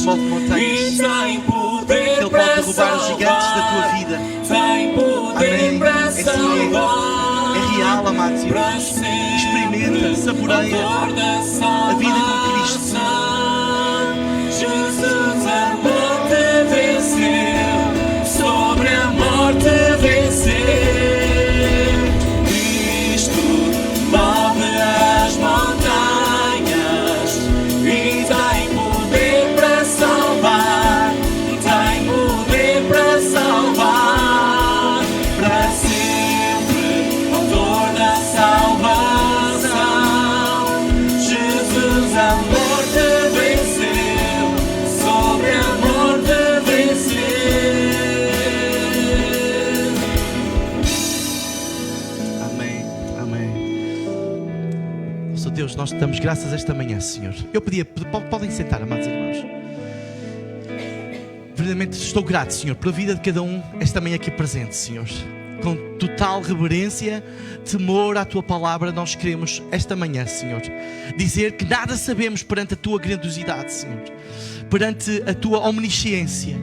move montanhas. Ele pode derrubar os gigantes da tua vida. Amém. É real, amados irmãos. Experimenta, saboreia a vida com Cristo. Jesus, a morte venceu, sobre a morte venceu. Cristo move as montanhas e tem poder para salvar, tem poder para salvar, para sempre, autor da salvação. Jesus, a morte venceu, sobre a morte venceu. Amém, amém. Nosso Deus, nós te damos graças esta manhã, Senhor. Eu pedia, podem sentar, amados irmãos. Verdadeiramente estou grato, Senhor, pela vida de cada um esta manhã aqui presente, Senhor. Com total reverência, temor à Tua Palavra, nós queremos esta manhã, Senhor, dizer que nada sabemos perante a Tua grandiosidade, Senhor, perante a Tua omnisciência.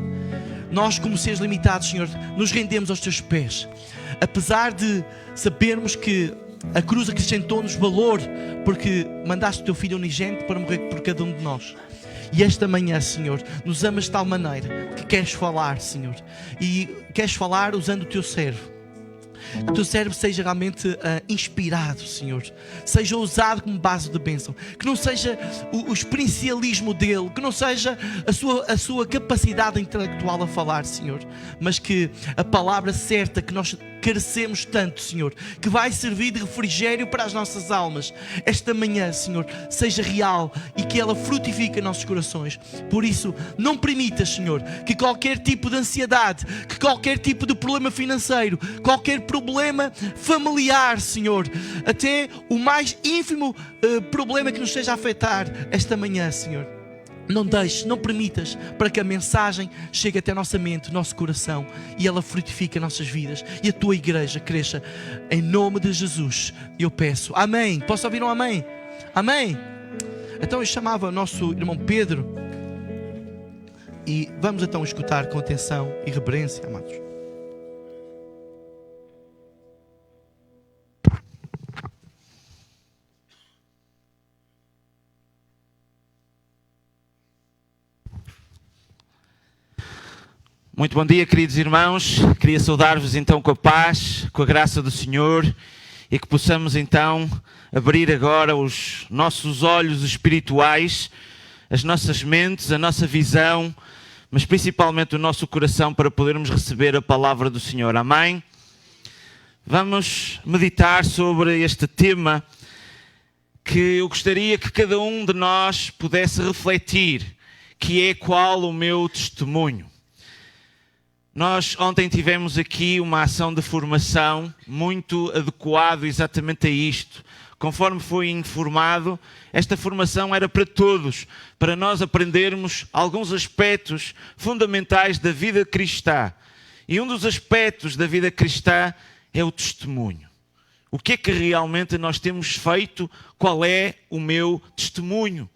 Nós, como seres limitados, Senhor, nos rendemos aos Teus pés. Apesar de sabermos que a cruz acrescentou-nos valor, porque mandaste o Teu Filho unigênito para morrer por cada um de nós. E esta manhã, Senhor, nos amas de tal maneira que queres falar, Senhor. E queres falar usando o Teu servo. Que o Teu servo seja realmente inspirado, Senhor. Seja usado como base de bênção. Que não seja o experiencialismo dele. Que não seja a sua capacidade intelectual a falar, Senhor. Mas que a palavra certa que nós carecemos tanto, Senhor, que vai servir de refrigério para as nossas almas, esta manhã, Senhor, seja real e que ela frutifique em nossos corações. Por isso, não permitas, Senhor, que qualquer tipo de ansiedade, que qualquer tipo de problema financeiro, qualquer problema familiar, Senhor, até o mais ínfimo problema que nos esteja a afetar esta manhã, Senhor, não deixes, não permitas para que a mensagem chegue até a nossa mente, nosso coração, e ela frutifique as nossas vidas e a Tua igreja cresça em nome de Jesus. Eu peço, amém. Posso ouvir um amém? Amém. Então eu chamava o nosso irmão Pedro e vamos então escutar com atenção e reverência, amados. Muito bom dia, queridos irmãos. Queria saudar-vos então com a paz, com a graça do Senhor, e que possamos então abrir agora os nossos olhos espirituais, as nossas mentes, a nossa visão, mas principalmente o nosso coração para podermos receber a palavra do Senhor. Amém? Vamos meditar sobre este tema que eu gostaria que cada um de nós pudesse refletir, que é qual o meu testemunho. Nós ontem tivemos aqui uma ação de formação muito adequada exatamente a isto. Conforme foi informado, esta formação era para todos, para nós aprendermos alguns aspectos fundamentais da vida cristã. E um dos aspectos da vida cristã é o testemunho. O que é que realmente nós temos feito? Qual é o meu testemunho?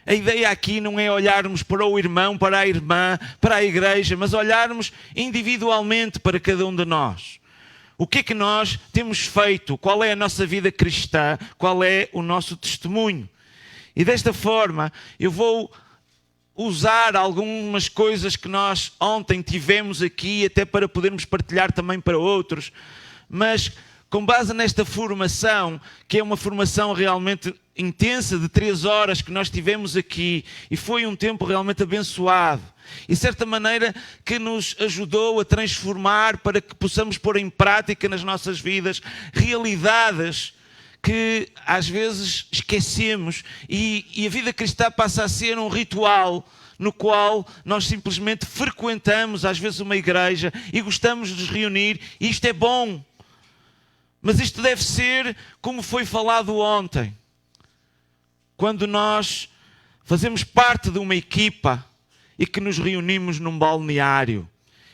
A ideia aqui não é olharmos para o irmão, para a irmã, para a igreja, mas olharmos individualmente para cada um de nós. O que é que nós temos feito? Qual é a nossa vida cristã? Qual é o nosso testemunho? E desta forma eu vou usar algumas coisas que nós ontem tivemos aqui, até para podermos partilhar também para outros, mas com base nesta formação, que é uma formação realmente intensa, de 3 horas que nós tivemos aqui, e foi um tempo realmente abençoado, e de certa maneira que nos ajudou a transformar para que possamos pôr em prática nas nossas vidas realidades que às vezes esquecemos, e a vida cristã passa a ser um ritual no qual nós simplesmente frequentamos às vezes uma igreja e gostamos de nos reunir, e isto é bom. Mas isto deve ser como foi falado ontem. Quando nós fazemos parte de uma equipa e que nos reunimos num balneário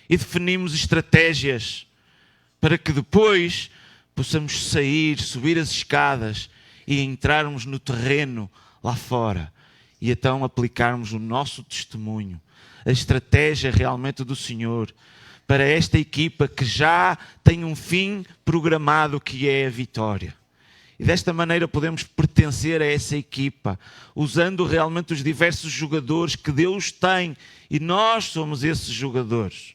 e definimos estratégias para que depois possamos sair, subir as escadas e entrarmos no terreno lá fora e então aplicarmos o nosso testemunho, a estratégia realmente do Senhor, para esta equipa que já tem um fim programado, que é a vitória. E desta maneira podemos pertencer a essa equipa, usando realmente os diversos jogadores que Deus tem, e nós somos esses jogadores.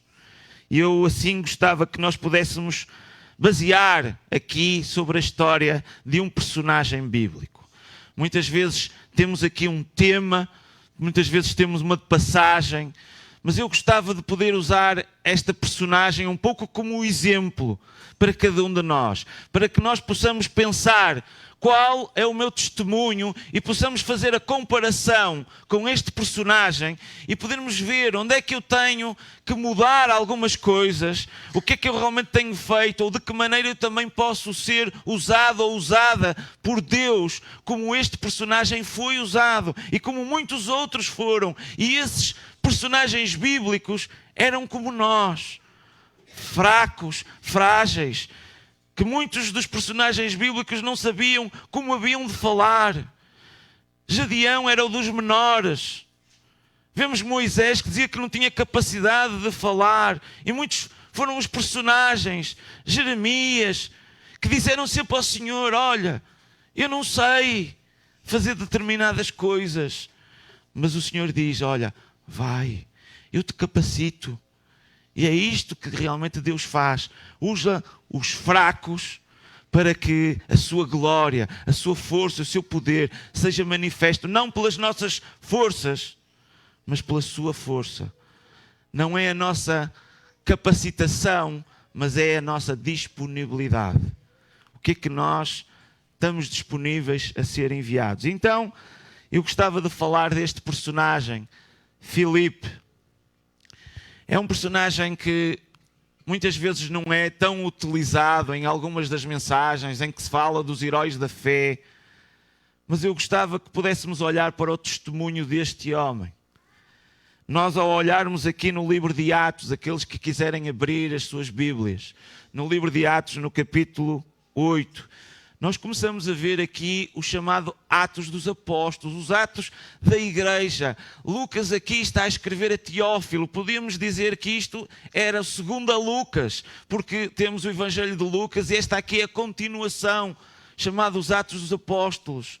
E eu assim gostava que nós pudéssemos basear aqui sobre a história de um personagem bíblico. Muitas vezes temos aqui um tema, muitas vezes temos uma passagem, mas eu gostava de poder usar esta personagem um pouco como exemplo para cada um de nós, para que nós possamos pensar qual é o meu testemunho e possamos fazer a comparação com este personagem e podermos ver onde é que eu tenho que mudar algumas coisas, o que é que eu realmente tenho feito, ou de que maneira eu também posso ser usado ou usada por Deus, como este personagem foi usado e como muitos outros foram. E esses personagens bíblicos eram como nós, fracos, frágeis, que muitos dos personagens bíblicos não sabiam como haviam de falar. Gedeão era o dos menores. Vemos Moisés que dizia que não tinha capacidade de falar. E muitos foram os personagens. Jeremias, que disseram sempre ao Senhor: olha, eu não sei fazer determinadas coisas. Mas o Senhor diz: olha, vai, eu te capacito. E é isto que realmente Deus faz. Usa os fracos para que a sua glória, a sua força, o seu poder seja manifesto, não pelas nossas forças, mas pela sua força. Não é a nossa capacitação, mas é a nossa disponibilidade. O que é que nós estamos disponíveis a ser enviados? Então, eu gostava de falar deste personagem, Filipe. É um personagem que muitas vezes não é tão utilizado em algumas das mensagens em que se fala dos heróis da fé, mas eu gostava que pudéssemos olhar para o testemunho deste homem. Nós, ao olharmos aqui no livro de Atos, aqueles que quiserem abrir as suas Bíblias, no livro de Atos, no capítulo 8, nós começamos a ver aqui o chamado Atos dos Apóstolos, os Atos da Igreja. Lucas aqui está a escrever a Teófilo. Podíamos dizer que isto era segundo a Lucas, porque temos o Evangelho de Lucas e esta aqui é a continuação, chamada os Atos dos Apóstolos.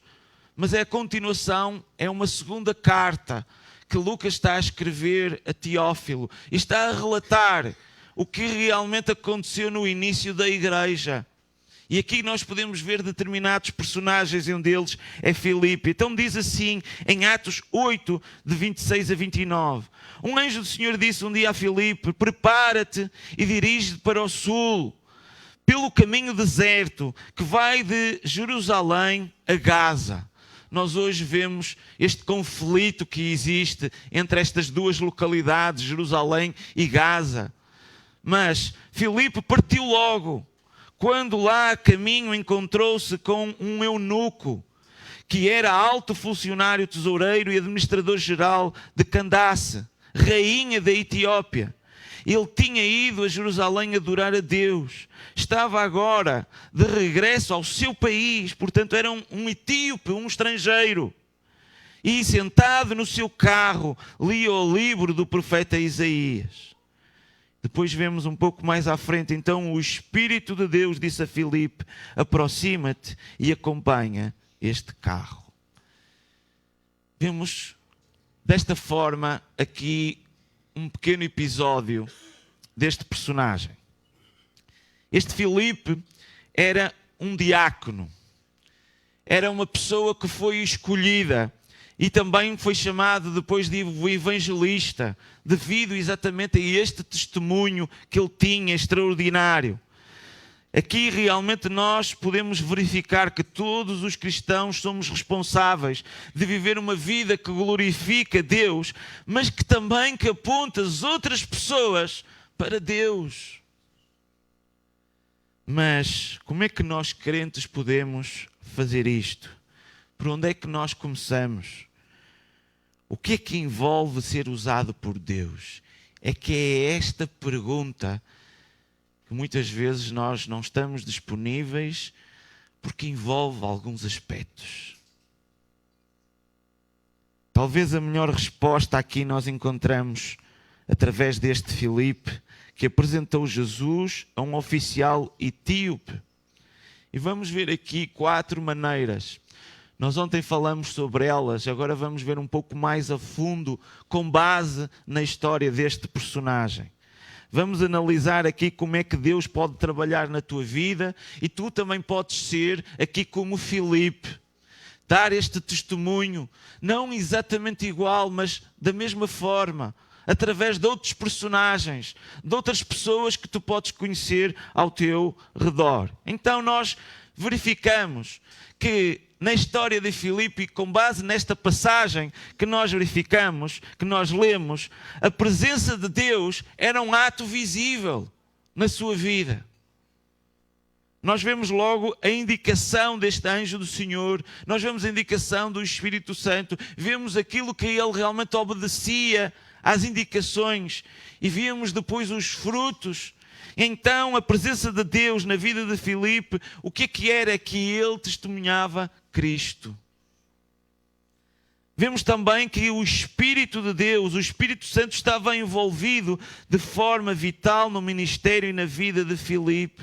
Mas é a continuação, é uma segunda carta que Lucas está a escrever a Teófilo. E está a relatar o que realmente aconteceu no início da Igreja. E aqui nós podemos ver determinados personagens, e um deles é Filipe. Então diz assim, em Atos 8, de 26 a 29. Um anjo do Senhor disse um dia a Filipe: prepara-te e dirige-te para o sul, pelo caminho deserto, que vai de Jerusalém a Gaza. Nós hoje vemos este conflito que existe entre estas duas localidades, Jerusalém e Gaza. Mas Filipe partiu logo. Quando lá a caminho encontrou-se com um eunuco, que era alto funcionário tesoureiro e administrador-geral de Candace, rainha da Etiópia. Ele tinha ido a Jerusalém adorar a Deus. Estava agora de regresso ao seu país, portanto era um etíope, um estrangeiro. E sentado no seu carro, lia o livro do profeta Isaías. Depois vemos um pouco mais à frente, então o Espírito de Deus disse a Filipe: aproxima-te e acompanha este carro. Vemos desta forma aqui um pequeno episódio deste personagem. Este Filipe era um diácono, era uma pessoa que foi escolhida e também foi chamado depois de evangelista, devido exatamente a este testemunho que ele tinha extraordinário. Aqui realmente nós podemos verificar que todos os cristãos somos responsáveis de viver uma vida que glorifica Deus, mas que também que aponta as outras pessoas para Deus. Mas como é que nós crentes podemos fazer isto? Por onde é que nós começamos? O que é que envolve ser usado por Deus? É que é esta pergunta que muitas vezes nós não estamos disponíveis porque envolve alguns aspectos. Talvez a melhor resposta aqui nós encontramos através deste Filipe, que apresentou Jesus a um oficial etíope. E vamos ver aqui 4 maneiras. Nós ontem falamos sobre elas, agora vamos ver um pouco mais a fundo, com base na história deste personagem. Vamos analisar aqui como é que Deus pode trabalhar na tua vida e tu também podes ser aqui como Filipe. Dar este testemunho, não exatamente igual, mas da mesma forma, através de outros personagens, de outras pessoas que tu podes conhecer ao teu redor. Então nós verificamos que na história de Filipe, com base nesta passagem que nós verificamos, que nós lemos, a presença de Deus era um ato visível na sua vida. Nós vemos logo a indicação deste anjo do Senhor, nós vemos a indicação do Espírito Santo, vemos aquilo que ele realmente obedecia às indicações e vemos depois os frutos. Então a presença de Deus na vida de Filipe, o que era que ele testemunhava? Cristo. Vemos também que o Espírito de Deus, o Espírito Santo estava envolvido de forma vital no ministério e na vida de Filipe.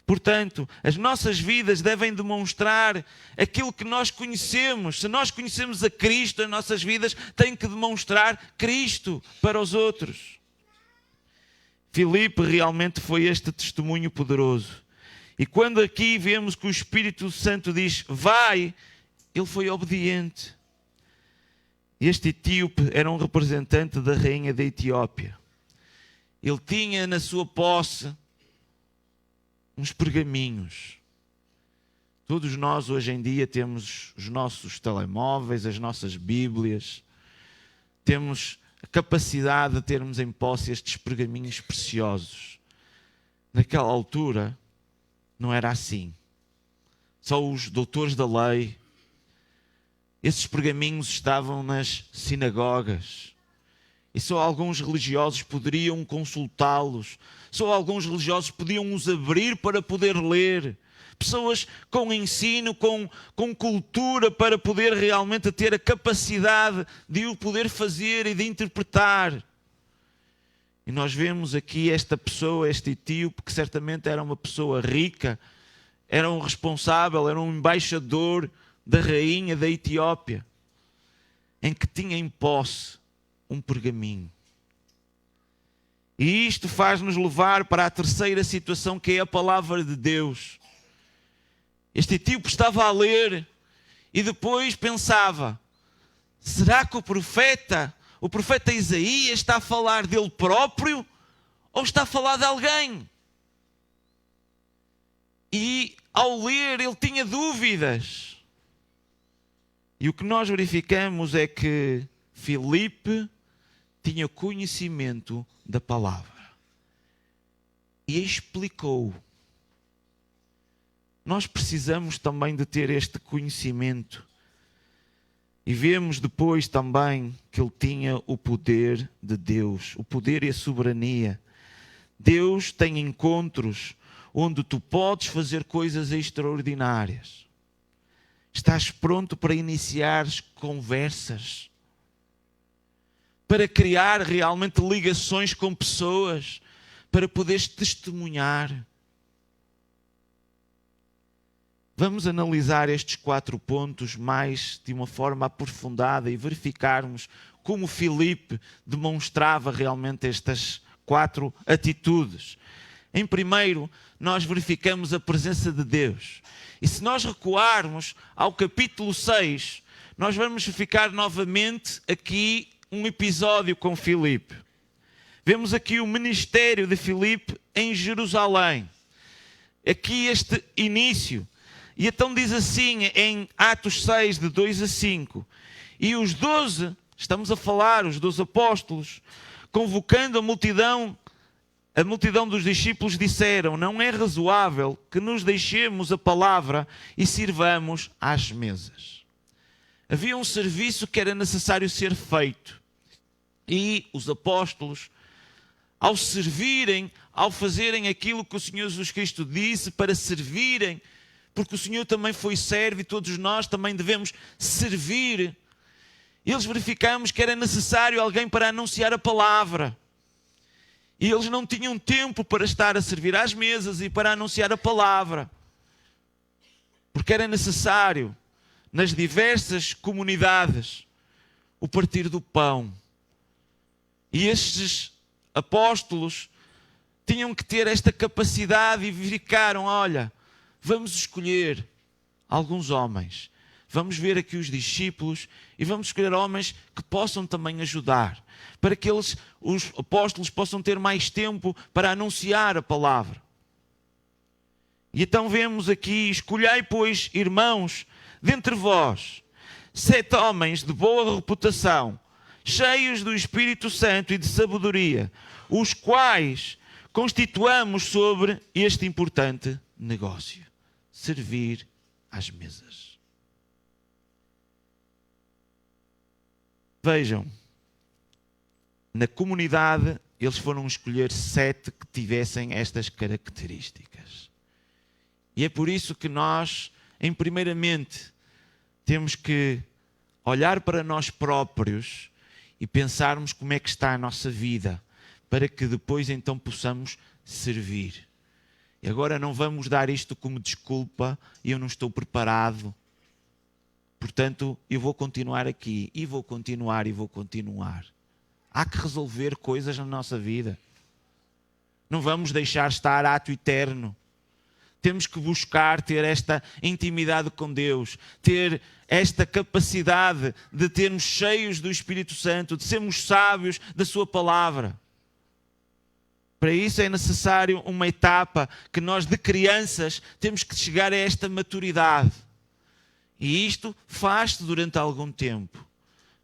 Portanto, as nossas vidas devem demonstrar aquilo que nós conhecemos. Se nós conhecemos a Cristo, as nossas vidas têm que demonstrar Cristo para os outros. Filipe realmente foi este testemunho poderoso. E quando aqui vemos que o Espírito Santo diz, vai, ele foi obediente. Este etíope era um representante da rainha da Etiópia. Ele tinha na sua posse uns pergaminhos. Todos nós hoje em dia temos os nossos telemóveis, as nossas bíblias, temos a capacidade de termos em posse estes pergaminhos preciosos. Naquela altura não era assim. Só os doutores da lei, esses pergaminhos estavam nas sinagogas. E só alguns religiosos poderiam consultá-los. Só alguns religiosos podiam os abrir para poder ler. Pessoas com ensino, com cultura, para poder realmente ter a capacidade de o poder fazer e de interpretar. E nós vemos aqui esta pessoa, este etíope, que certamente era uma pessoa rica, era um responsável, era um embaixador da rainha da Etiópia, em que tinha em posse um pergaminho. E isto faz-nos levar para a terceira situação, que é a palavra de Deus. Este etíope estava a ler e depois pensava, será que o profeta Isaías está a falar dele próprio ou está a falar de alguém? E ao ler ele tinha dúvidas. E o que nós verificamos é que Filipe tinha conhecimento da palavra e explicou. Nós precisamos também de ter este conhecimento. E vemos depois também que ele tinha o poder de Deus, o poder e a soberania. Deus tem encontros onde tu podes fazer coisas extraordinárias. Estás pronto para iniciar conversas, para criar realmente ligações com pessoas, para poderes testemunhar. Vamos analisar estes 4 pontos mais de uma forma aprofundada e verificarmos como Filipe demonstrava realmente estas 4 atitudes. Em primeiro, nós verificamos a presença de Deus. E se nós recuarmos ao capítulo 6, nós vamos ficar novamente aqui um episódio com Filipe. Vemos aqui o ministério de Filipe em Jerusalém. Aqui este início. E então diz assim em Atos 6, de 2 a 5. E os 12, estamos a falar, os 12 apóstolos, convocando a multidão dos discípulos, disseram, não é razoável que nos deixemos a palavra e sirvamos às mesas. Havia um serviço que era necessário ser feito. E os apóstolos, ao servirem, ao fazerem aquilo que o Senhor Jesus Cristo disse para servirem, porque o Senhor também foi servo e todos nós também devemos servir. eles verificamos que era necessário alguém para anunciar a palavra. E eles não tinham tempo para estar a servir às mesas e para anunciar a palavra. Porque era necessário, nas diversas comunidades, o partir do pão. E estes apóstolos tinham que ter esta capacidade e verificaram, olha, vamos escolher alguns homens. Vamos ver aqui os discípulos e vamos escolher homens que possam também ajudar. Para que os apóstolos possam ter mais tempo para anunciar a palavra. E então vemos aqui, escolhei, pois, irmãos, dentre vós, 7 homens de boa reputação, cheios do Espírito Santo e de sabedoria, os quais constituamos sobre este importante negócio: servir às mesas. Vejam, na comunidade eles foram escolher 7 que tivessem estas características. E é por isso que nós, primeiramente, temos que olhar para nós próprios e pensarmos como é que está a nossa vida, para que depois então possamos servir. E agora não vamos dar isto como desculpa, eu não estou preparado, portanto eu vou continuar aqui, e vou continuar, e vou continuar. Há que resolver coisas na nossa vida. Não vamos deixar estar ato eterno. Temos que buscar ter esta intimidade com Deus, ter esta capacidade de termos cheios do Espírito Santo, de sermos sábios da sua palavra. Para isso é necessário uma etapa que nós de crianças temos que chegar a esta maturidade. E isto faz-se durante algum tempo,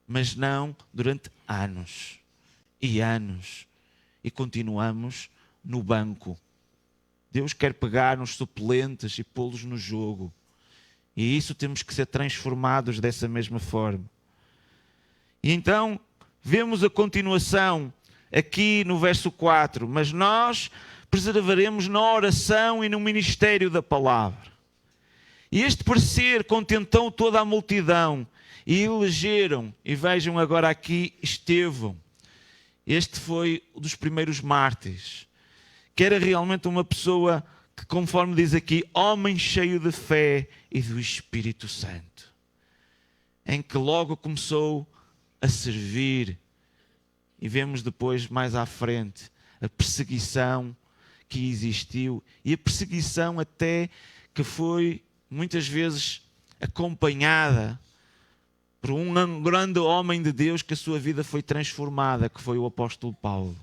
mas não durante anos e anos. E continuamos no banco. Deus quer pegar nos suplentes e pô-los no jogo. E isso temos que ser transformados dessa mesma forma. E então, vemos a continuação aqui no verso 4. Mas nós preservaremos na oração e no ministério da palavra. E este parecer contentou toda a multidão. E elegeram, e vejam agora aqui, Estevão. Este foi um dos primeiros mártires, que era realmente uma pessoa que, conforme diz aqui, homem cheio de fé e do Espírito Santo, em que logo começou a servir. E vemos depois, mais à frente, a perseguição que existiu, e a perseguição até que foi muitas vezes acompanhada por um grande homem de Deus que a sua vida foi transformada, que foi o apóstolo Paulo.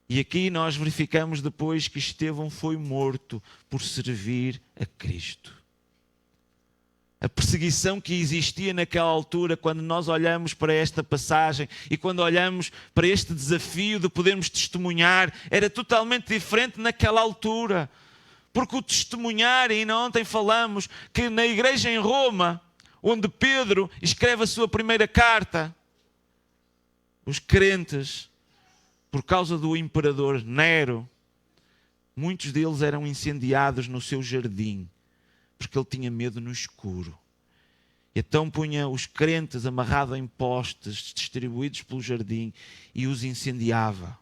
E aqui nós verificamos depois que Estevão foi morto por servir a Cristo. A perseguição que existia naquela altura, quando nós olhamos para esta passagem e quando olhamos para este desafio de podermos testemunhar, era totalmente diferente naquela altura. Porque o testemunhar, e ainda ontem falamos que na igreja em Roma, onde Pedro escreve a sua primeira carta, os crentes, por causa do imperador Nero, muitos deles eram incendiados no seu jardim, porque ele tinha medo no escuro. E então punha os crentes amarrados em postes, distribuídos pelo jardim, e os incendiava.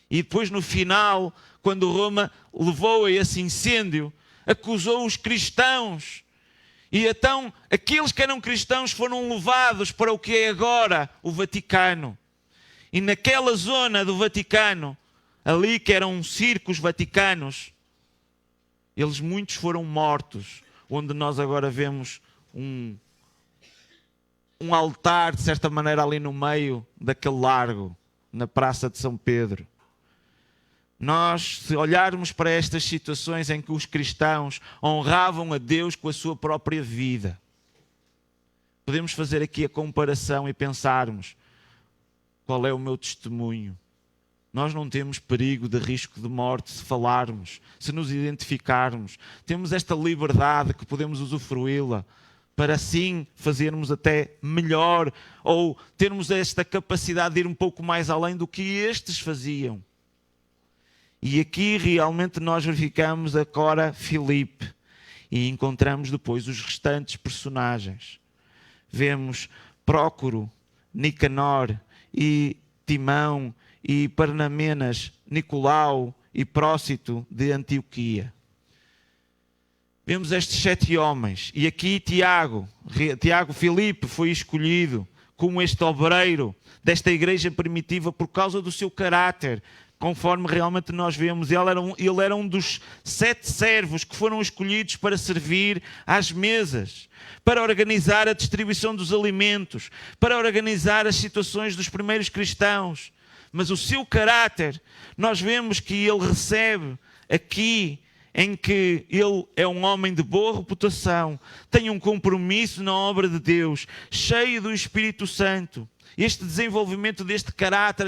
E depois no final, quando Roma levou a esse incêndio, acusou os cristãos. E então aqueles que eram cristãos foram levados para o que é agora o Vaticano. E naquela zona do Vaticano, ali que eram circos vaticanos, eles muitos foram mortos, onde nós agora vemos um altar, de certa maneira, ali no meio daquele largo, na Praça de São Pedro. Nós, se olharmos para estas situações em que os cristãos honravam a Deus com a sua própria vida, podemos fazer aqui a comparação e pensarmos: qual é o meu testemunho? Nós não temos perigo de risco de morte se falarmos, se nos identificarmos. Temos esta liberdade que podemos usufruí-la para assim fazermos até melhor, ou termos esta capacidade de ir um pouco mais além do que estes faziam. E aqui realmente nós verificamos agora Filipe e encontramos depois os restantes personagens. vemos Prócoro, Nicanor e Timão e Parnamenas, Nicolau e Prócito de Antioquia. Vemos estes 7 homens. E aqui Tiago Filipe foi escolhido como este obreiro desta igreja primitiva por causa do seu caráter, conforme realmente nós vemos. Ele era um dos 7 servos que foram escolhidos para servir às mesas, para organizar a distribuição dos alimentos, para organizar as situações dos primeiros cristãos. Mas o seu caráter, nós vemos que ele recebe aqui, em que ele é um homem de boa reputação, tem um compromisso na obra de Deus, cheio do Espírito Santo. Este desenvolvimento deste caráter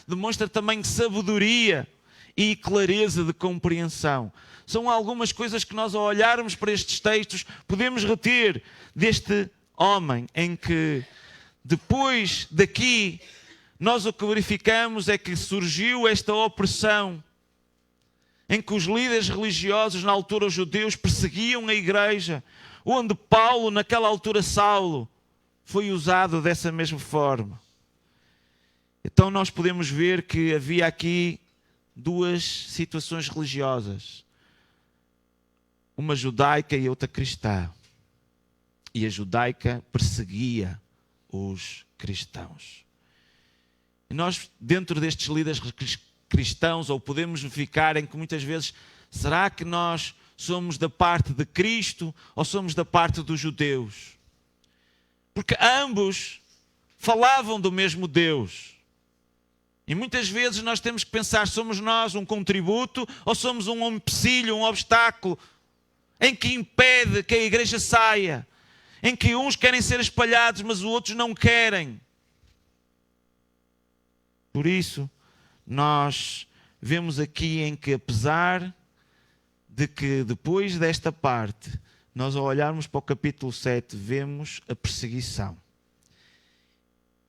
demonstra também sabedoria e clareza de compreensão. São algumas coisas que nós, ao olharmos para estes textos, podemos reter deste homem, em que depois daqui, nós o que verificamos é que surgiu esta opressão, em que os líderes religiosos, na altura os judeus, perseguiam a igreja, onde Paulo, naquela altura Saulo, foi usado dessa mesma forma. Então nós podemos ver que havia aqui 2 situações religiosas, uma judaica e outra cristã. E a judaica perseguia os cristãos. E nós, dentro destes líderes cristãos, ou podemos ficar em que muitas vezes, será que nós somos da parte de Cristo ou somos da parte dos judeus? Porque ambos falavam do mesmo Deus. E muitas vezes nós temos que pensar, somos nós um contributo ou somos um empecilho, um obstáculo em que impede que a igreja saia, em que uns querem ser espalhados, mas os outros não querem. Por isso, nós vemos aqui em que, apesar de que depois desta parte, nós ao olharmos para o capítulo 7, vemos a perseguição.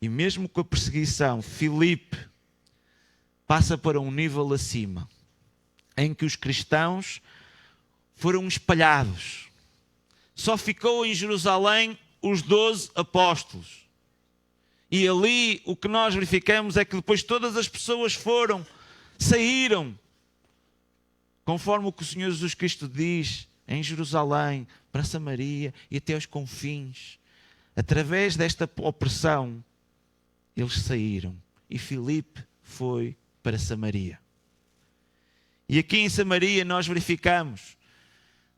E mesmo com a perseguição, Filipe passa para um nível acima, em que os cristãos foram espalhados. Só ficou em Jerusalém os 12 apóstolos. E ali o que nós verificamos é que depois todas as pessoas saíram, conforme o que o Senhor Jesus Cristo diz, em Jerusalém, para Samaria e até aos confins. Através desta opressão, eles saíram. E Filipe foi para Samaria. E aqui em Samaria nós verificamos,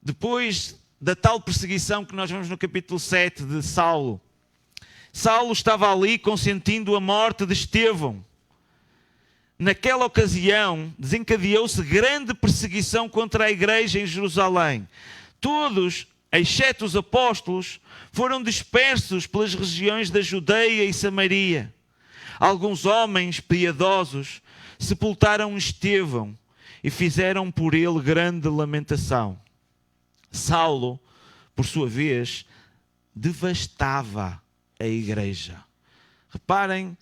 depois da tal perseguição que nós vemos no capítulo 7 de Saulo, Saulo estava ali consentindo a morte de Estevão. Naquela ocasião, desencadeou-se grande perseguição contra a igreja em Jerusalém. Todos, exceto os apóstolos, foram dispersos pelas regiões da Judeia e Samaria. Alguns homens piedosos sepultaram Estevão e fizeram por ele grande lamentação. Saulo, por sua vez, devastava a igreja. Reparem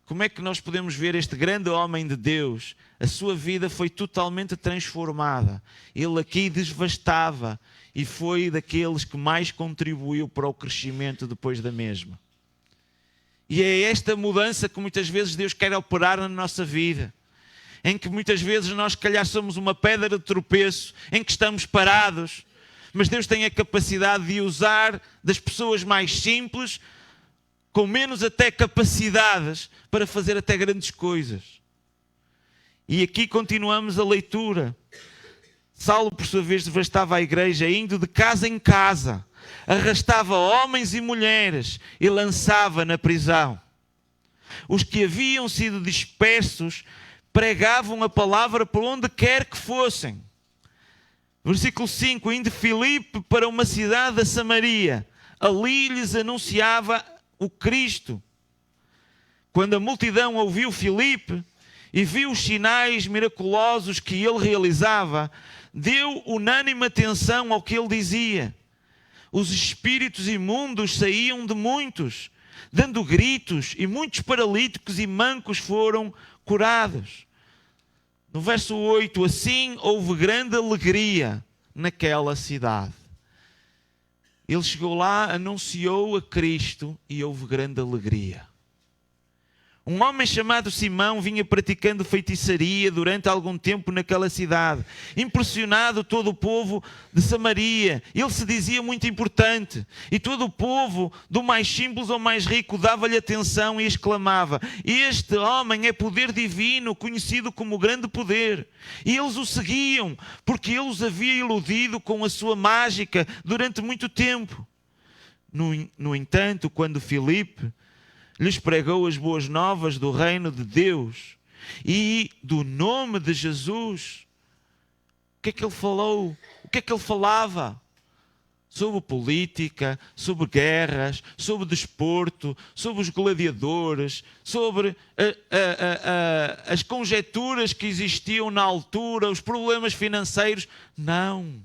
como é que nós podemos ver este grande homem de Deus. A sua vida foi totalmente transformada. Ele aqui devastava e foi daqueles que mais contribuiu para o crescimento depois da mesma. E é esta mudança que muitas vezes Deus quer operar na nossa vida. Em que muitas vezes nós, se calhar, somos uma pedra de tropeço, em que estamos parados, mas Deus tem a capacidade de usar das pessoas mais simples, com menos até capacidades, para fazer até grandes coisas. E aqui continuamos a leitura. Saulo, por sua vez, devastava a igreja, indo de casa em casa, arrastava homens e mulheres e lançava na prisão. Os que haviam sido dispersos pregavam a palavra por onde quer que fossem. Versículo 5, indo Filipe para uma cidade da Samaria, ali lhes anunciava o Cristo. Quando a multidão ouviu Filipe e viu os sinais miraculosos que ele realizava, deu unânime atenção ao que ele dizia. Os espíritos imundos saíam de muitos, dando gritos, e muitos paralíticos e mancos foram curados. No verso 8, assim houve grande alegria naquela cidade. Ele chegou lá, anunciou a Cristo e houve grande alegria. Um homem chamado Simão vinha praticando feitiçaria durante algum tempo naquela cidade. Impressionado todo o povo de Samaria. Ele se dizia muito importante. E todo o povo, do mais simples ao mais rico, dava-lhe atenção e exclamava: este homem é poder divino, conhecido como grande poder. E eles o seguiam, porque ele os havia iludido com a sua mágica durante muito tempo. No entanto, quando Filipe lhes pregou as boas novas do reino de Deus e do nome de Jesus, o que é que ele falou? O que é que ele falava? Sobre política, sobre guerras, sobre desporto, sobre os gladiadores, sobre as conjecturas que existiam na altura, os problemas financeiros. Não.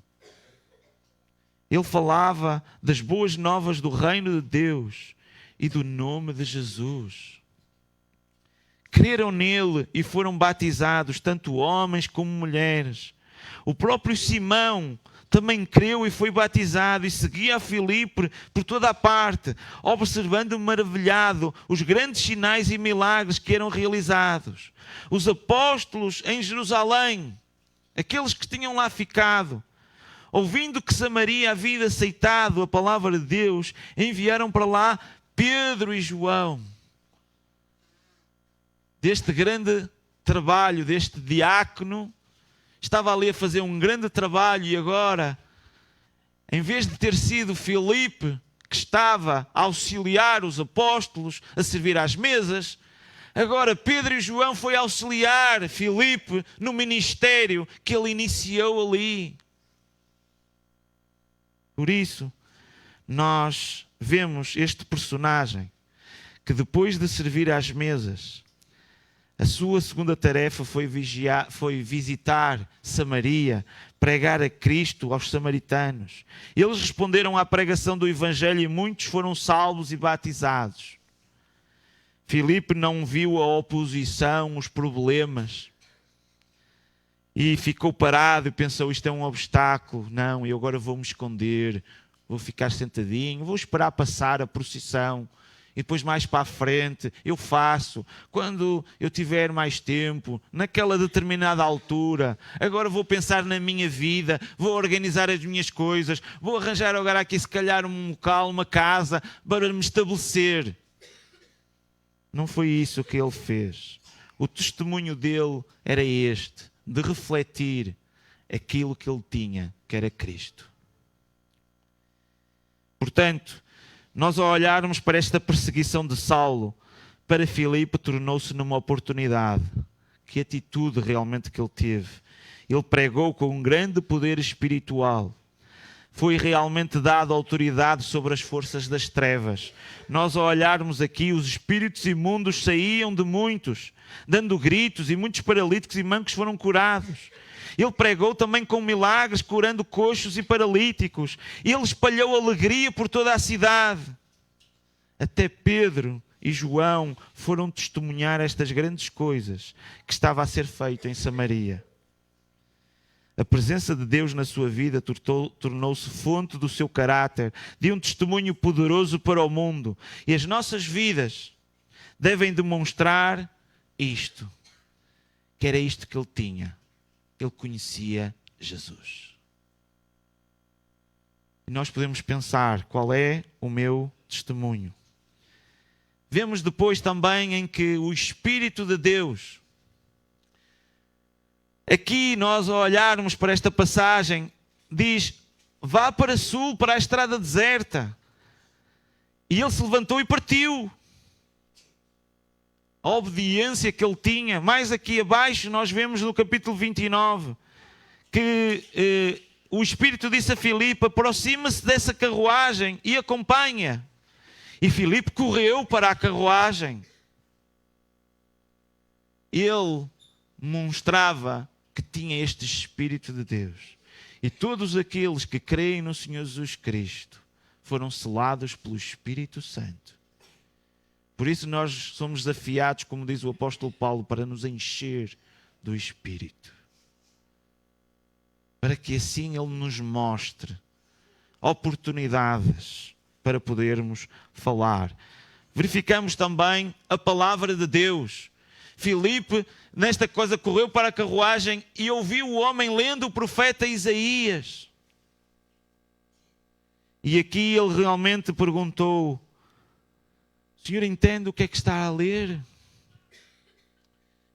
Ele falava das boas novas do reino de Deus e do nome de Jesus. Creram nele e foram batizados, tanto homens como mulheres. O próprio Simão também creu e foi batizado e seguia a Filipe por toda a parte, observando maravilhado os grandes sinais e milagres que eram realizados. Os apóstolos em Jerusalém, aqueles que tinham lá ficado, ouvindo que Samaria havia aceitado a palavra de Deus, enviaram para lá Pedro e João. Deste grande trabalho, deste diácono, estava ali a fazer um grande trabalho e agora, em vez de ter sido Filipe que estava a auxiliar os apóstolos a servir às mesas, agora Pedro e João foi auxiliar Filipe no ministério que ele iniciou ali. Por isso, nós vemos este personagem que depois de servir às mesas, a sua segunda tarefa foi visitar Samaria, pregar a Cristo aos samaritanos. Eles responderam à pregação do Evangelho e muitos foram salvos e batizados. Filipe não viu a oposição, os problemas, e ficou parado e pensou: isto é um obstáculo, não, eu agora vou me esconder, vou ficar sentadinho, vou esperar passar a procissão e depois mais para a frente eu faço, quando eu tiver mais tempo, naquela determinada altura. Agora vou pensar na minha vida, vou organizar as minhas coisas, vou arranjar agora aqui se calhar um local, uma casa para me estabelecer. Não foi isso que ele fez. O testemunho dele era este, de refletir aquilo que ele tinha, que era Cristo. Portanto, nós ao olharmos para esta perseguição de Saulo, para Filipe tornou-se numa oportunidade. Que atitude realmente que ele teve. Ele pregou com um grande poder espiritual. Foi realmente dada autoridade sobre as forças das trevas. Nós ao olharmos aqui, os espíritos imundos saíam de muitos, dando gritos, e muitos paralíticos e mancos foram curados. Ele pregou também com milagres, curando coxos e paralíticos. Ele espalhou alegria por toda a cidade. Até Pedro e João foram testemunhar estas grandes coisas que estava a ser feito em Samaria. A presença de Deus na sua vida tornou-se fonte do seu caráter, de um testemunho poderoso para o mundo. E as nossas vidas devem demonstrar isto, que era isto que ele tinha. Ele conhecia Jesus. E nós podemos pensar: qual é o meu testemunho? Vemos depois também em que o Espírito de Deus, aqui nós ao olharmos para esta passagem, diz: vá para sul, para a estrada deserta. E ele se levantou e partiu. A obediência que ele tinha. Mais aqui abaixo nós vemos no capítulo 29 que o Espírito disse a Filipe: aproxima-se dessa carruagem e acompanha. E Filipe correu para a carruagem. Ele mostrava que tinha este Espírito de Deus. E todos aqueles que creem no Senhor Jesus Cristo foram selados pelo Espírito Santo. Por isso nós somos desafiados, como diz o apóstolo Paulo, para nos encher do Espírito. Para que assim Ele nos mostre oportunidades para podermos falar. Verificamos também a palavra de Deus. Filipe, nesta coisa, correu para a carruagem e ouviu o homem lendo o profeta Isaías. E aqui ele realmente perguntou: o senhor entende o que é que está a ler?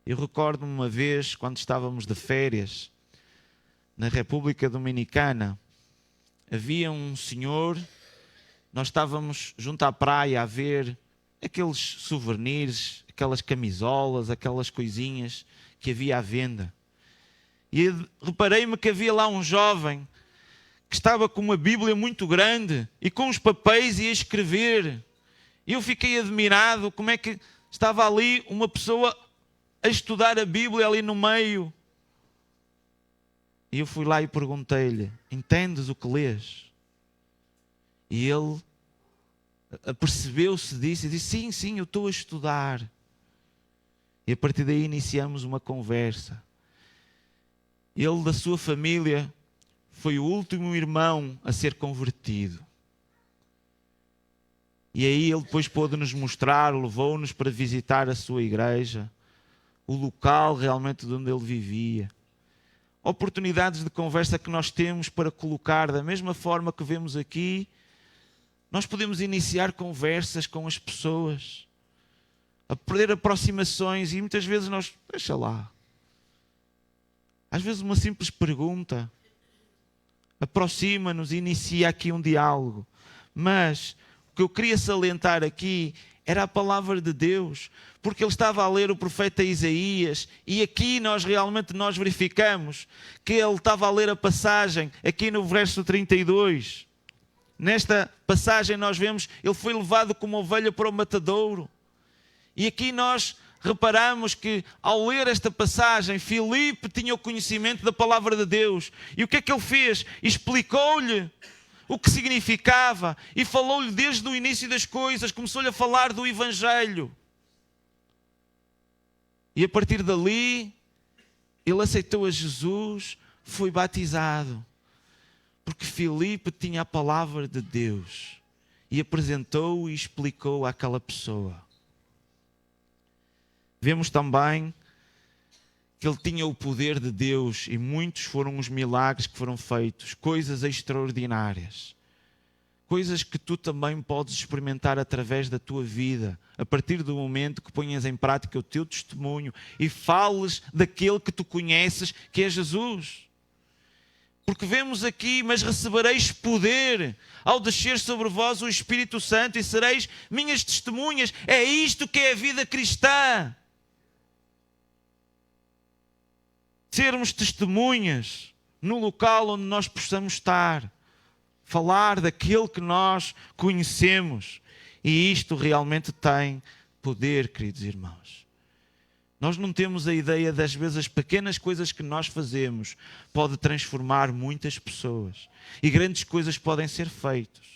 Eu recordo-me uma vez, quando estávamos de férias na República Dominicana, havia um senhor, nós estávamos junto à praia a ver aqueles souvenirs, aquelas camisolas, aquelas coisinhas que havia à venda. E reparei-me que havia lá um jovem que estava com uma Bíblia muito grande e com os papéis ia escrever. E eu fiquei admirado como é que estava ali uma pessoa a estudar a Bíblia ali no meio. E eu fui lá e perguntei-lhe: entendes o que lês? E ele apercebeu-se disso e disse: sim, eu estou a estudar. E a partir daí iniciamos uma conversa. Ele, da sua família, foi o último irmão a ser convertido. E aí ele depois pôde nos mostrar, levou-nos para visitar a sua igreja, o local realmente de onde ele vivia. Oportunidades de conversa que nós temos para colocar da mesma forma que vemos aqui. Nós podemos iniciar conversas com as pessoas, a perder aproximações, e muitas vezes nós, deixa lá. Às vezes uma simples pergunta aproxima-nos e inicia aqui um diálogo. Mas o que eu queria salientar aqui era a palavra de Deus, porque ele estava a ler o profeta Isaías, e aqui nós verificamos que ele estava a ler a passagem, aqui no verso 32. Nesta passagem nós vemos, ele foi levado como ovelha para o matadouro. E aqui nós reparamos que ao ler esta passagem, Filipe tinha o conhecimento da palavra de Deus. E o que é que ele fez? Explicou-lhe o que significava e falou-lhe desde o início das coisas, começou-lhe a falar do Evangelho. E a partir dali, ele aceitou a Jesus, foi batizado. Porque Filipe tinha a palavra de Deus e apresentou e explicou àquela pessoa. Vemos também que ele tinha o poder de Deus e muitos foram os milagres que foram feitos, coisas extraordinárias. Coisas que tu também podes experimentar através da tua vida, a partir do momento que ponhas em prática o teu testemunho e fales daquele que tu conheces, que é Jesus. Porque vemos aqui: mas recebereis poder ao descer sobre vós o Espírito Santo e sereis minhas testemunhas. É isto que é a vida cristã. Sermos testemunhas no local onde nós possamos estar. Falar daquele que nós conhecemos. E isto realmente tem poder, queridos irmãos. Nós não temos a ideia das vezes as pequenas coisas que nós fazemos pode transformar muitas pessoas. E grandes coisas podem ser feitas.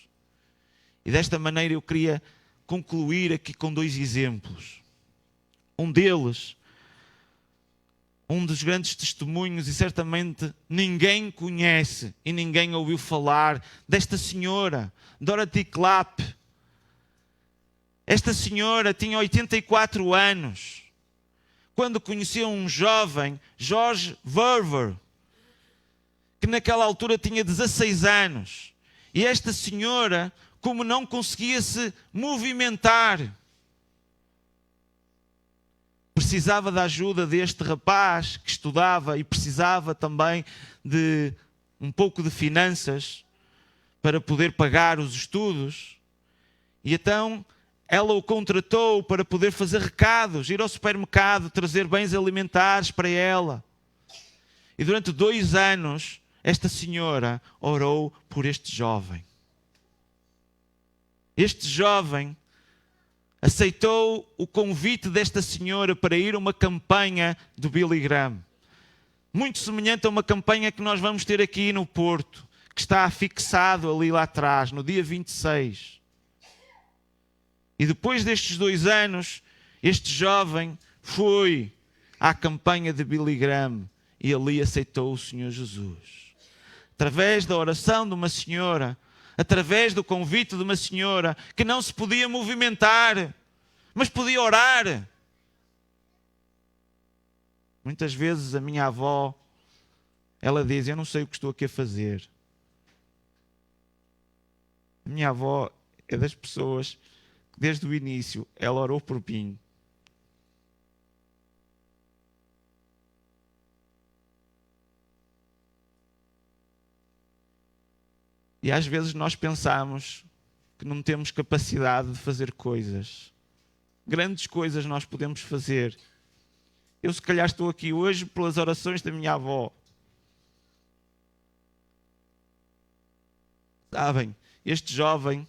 E desta maneira eu queria concluir aqui com 2 exemplos. Um deles, um dos grandes testemunhos, e certamente ninguém conhece e ninguém ouviu falar, desta senhora, Dorothy Clapp. Esta senhora tinha 84 anos. Quando conheceu um jovem, George Verver, que naquela altura tinha 16 anos. E esta senhora, como não conseguia se movimentar, precisava da ajuda deste rapaz que estudava e precisava também de um pouco de finanças para poder pagar os estudos. E então ela o contratou para poder fazer recados, ir ao supermercado, trazer bens alimentares para ela. E durante 2 anos, esta senhora orou por este jovem. Este jovem aceitou o convite desta senhora para ir a uma campanha do Billy Graham. Muito semelhante a uma campanha que nós vamos ter aqui no Porto, que está fixado ali lá atrás, no dia 26. E depois destes 2 anos, este jovem foi à campanha de Billy Graham e ali aceitou o Senhor Jesus. Através da oração de uma senhora, através do convite de uma senhora que não se podia movimentar, mas podia orar. Muitas vezes a minha avó, ela diz: eu não sei o que estou aqui a fazer. A minha avó é das pessoas que desde o início ela orou por mim. E às vezes nós pensamos que não temos capacidade de fazer coisas. Grandes coisas nós podemos fazer. Eu se calhar estou aqui hoje pelas orações da minha avó. Sabem, este jovem,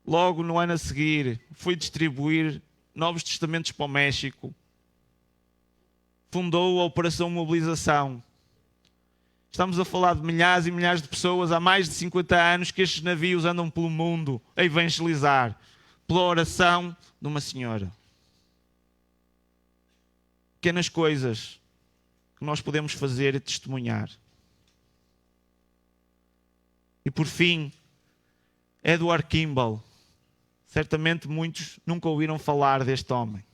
logo no ano a seguir, foi distribuir Novos Testamentos para o México. Fundou a Operação Mobilização. Estamos a falar de milhares e milhares de pessoas há mais de 50 anos que estes navios andam pelo mundo a evangelizar, pela oração de uma senhora. Pequenas coisas que nós podemos fazer e testemunhar. E por fim, Edward Kimball. Certamente muitos nunca ouviram falar deste homem.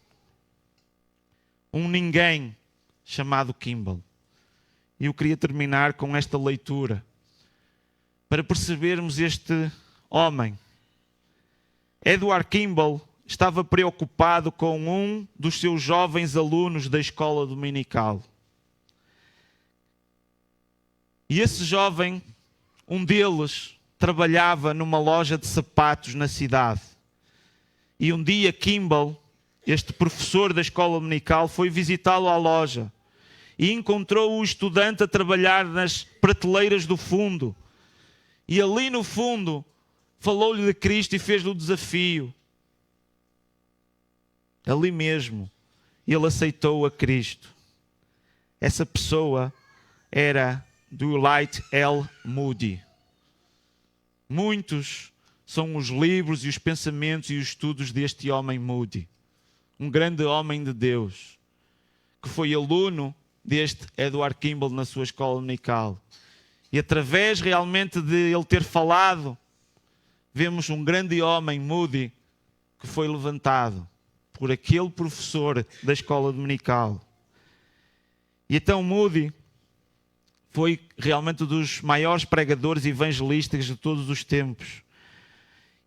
Um ninguém chamado Kimball. E eu queria terminar com esta leitura para percebermos este homem. Edward Kimball estava preocupado com um dos seus jovens alunos da escola dominical. E esse jovem, um deles, trabalhava numa loja de sapatos na cidade. E um dia Kimball, este professor da escola dominical, foi visitá-lo à loja e encontrou o estudante a trabalhar nas prateleiras do fundo. E ali no fundo falou-lhe de Cristo e fez-lhe o desafio. Ali mesmo ele aceitou a Cristo. Essa pessoa era Dwight L. Moody. Muitos são os livros e os pensamentos e os estudos deste homem Moody. Um grande homem de Deus, que foi aluno deste Edward Kimball na sua escola dominical. E através realmente de ele ter falado, vemos um grande homem, Moody, que foi levantado por aquele professor da escola dominical. E então Moody foi realmente um dos maiores pregadores e evangelistas de todos os tempos.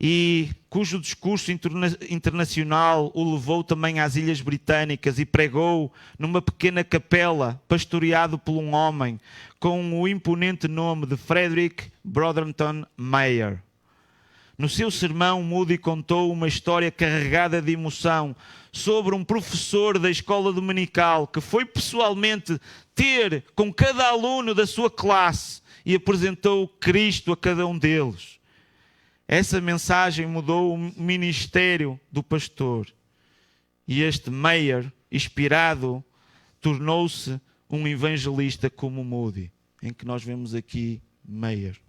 E cujo discurso internacional o levou também às Ilhas Britânicas e pregou numa pequena capela, pastoreado por um homem com o imponente nome de Frederick Brotherton Mayer. No seu sermão, Moody contou uma história carregada de emoção sobre um professor da escola dominical que foi pessoalmente ter com cada aluno da sua classe e apresentou Cristo a cada um deles. Essa mensagem mudou o ministério do pastor. E este Mayer, inspirado, tornou-se um evangelista como Moody, em que nós vemos aqui Mayer.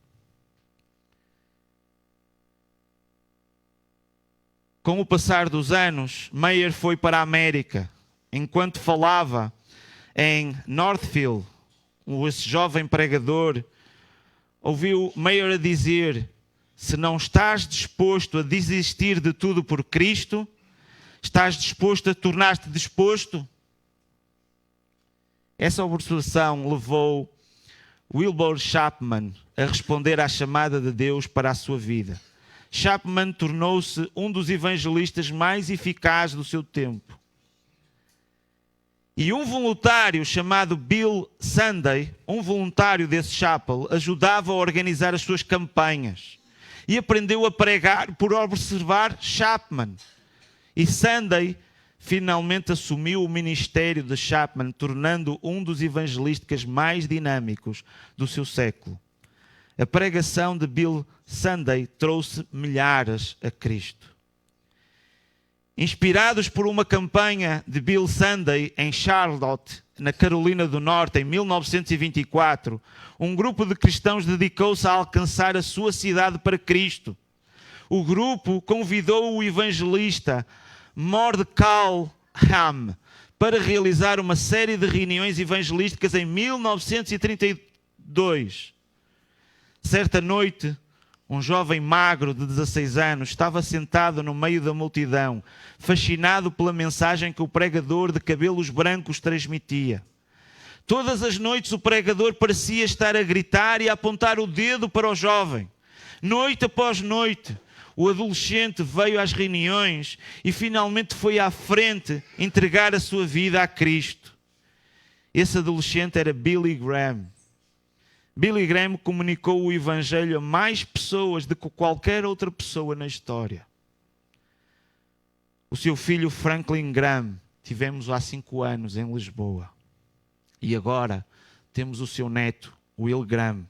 Com o passar dos anos, Mayer foi para a América. Enquanto falava em Northfield, esse jovem pregador ouviu Mayer a dizer: se não estás disposto a desistir de tudo por Cristo, estás disposto a tornar-te disposto? Essa observação levou Wilbur Chapman a responder à chamada de Deus para a sua vida. Chapman tornou-se um dos evangelistas mais eficazes do seu tempo. E um voluntário chamado Bill Sunday, um voluntário desse chapel, ajudava a organizar as suas campanhas. E aprendeu a pregar por observar Chapman. E Sunday finalmente assumiu o ministério de Chapman, tornando um dos evangelistas mais dinâmicos do seu século. A pregação de Bill Sunday trouxe milhares a Cristo. Inspirados por uma campanha de Bill Sunday em Charlotte, na Carolina do Norte, em 1924, um grupo de cristãos dedicou-se a alcançar a sua cidade para Cristo. O grupo convidou o evangelista Mordecai Ham para realizar uma série de reuniões evangelísticas em 1932. Certa noite, um jovem magro de 16 anos, estava sentado no meio da multidão, fascinado pela mensagem que o pregador de cabelos brancos transmitia. Todas as noites o pregador parecia estar a gritar e a apontar o dedo para o jovem. Noite após noite, o adolescente veio às reuniões e finalmente foi à frente entregar a sua vida a Cristo. Esse adolescente era Billy Graham. Billy Graham comunicou o Evangelho a mais pessoas do que qualquer outra pessoa na história. O seu filho Franklin Graham tivemos-o há 5 anos em Lisboa. E agora temos o seu neto, Will Graham.